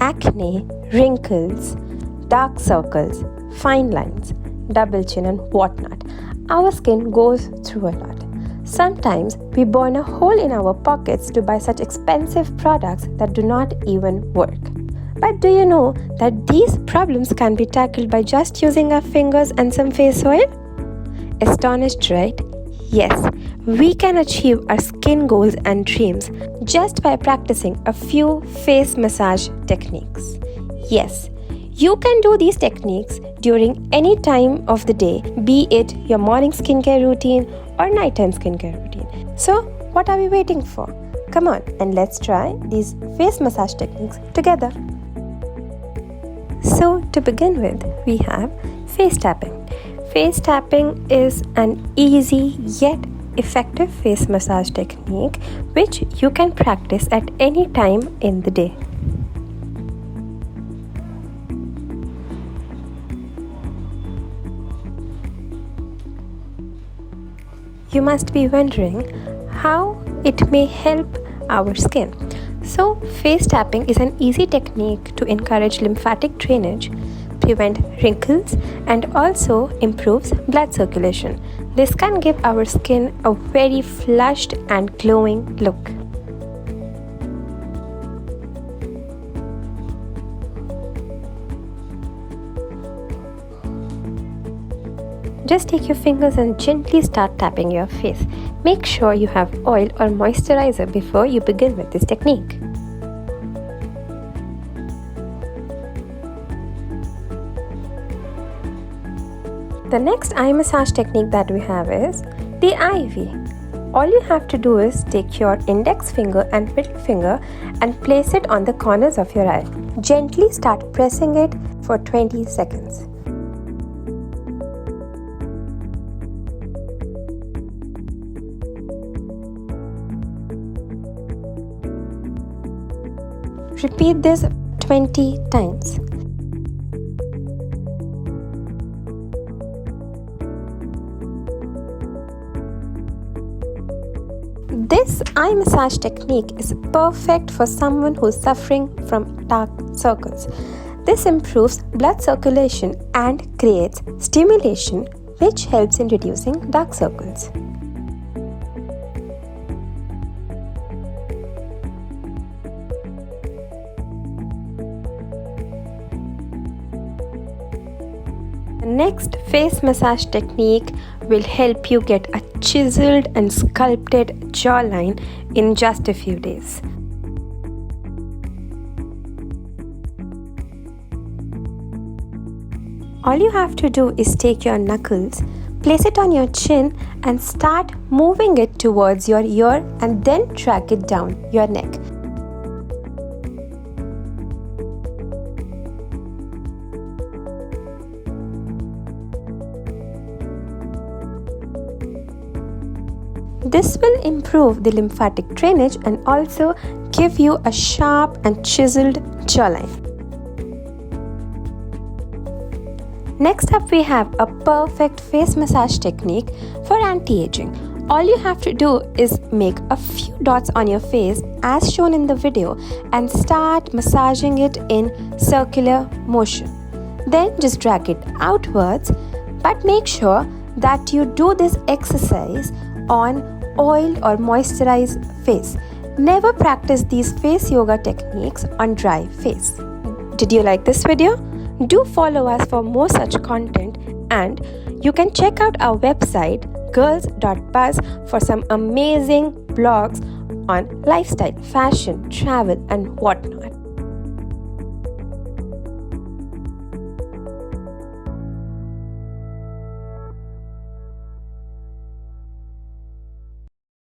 acne, wrinkles, dark circles, fine lines, double chin and whatnot, our skin goes through a lot. Sometimes we burn a hole in our pockets to buy such expensive products that do not even work. But do you know that these problems can be tackled by just using our fingers and some face oil? Astonished, right? Yes, we can achieve our skin goals and dreams just by practicing a few face massage techniques. Yes, you can do these techniques during any time of the day, be it your morning skincare routine or nighttime skincare routine. So, what are we waiting for? Come on and let's try these face massage techniques together. So, to begin with, we have face tapping. Face tapping is an easy yet effective face massage technique which you can practice at any time in the day. You must be wondering how it may help our skin. So, face tapping is an easy technique to encourage lymphatic drainage, prevent wrinkles, and also improves blood circulation. This can give our skin a very flushed and glowing look. Just take your fingers and gently start tapping your face. Make sure you have oil or moisturizer before you begin with this technique. The next eye massage technique that we have is the IV. All you have to do is take your index finger and middle finger and place it on the corners of your eye. Gently start pressing it for 20 seconds. Repeat this 20 times. This eye massage technique is perfect for someone who is suffering from dark circles. This improves blood circulation and creates stimulation, which helps in reducing dark circles. The next face massage technique will help you get a chiseled and sculpted jawline in just a few days. All you have to do is take your knuckles, place it on your chin and start moving it towards your ear and then drag it down your neck. This will improve the lymphatic drainage and also give you a sharp and chiseled jawline. Next up, we have a perfect face massage technique for anti-aging. All you have to do is make a few dots on your face as shown in the video and start massaging it in circular motion. Then just drag it outwards, but make sure that you do this exercise on oil or moisturized face. Never practice these face yoga techniques on dry face. Did you like this video? Do follow us for more such content, and you can check out our website girls.buzz for some amazing blogs on lifestyle, fashion, travel and whatnot.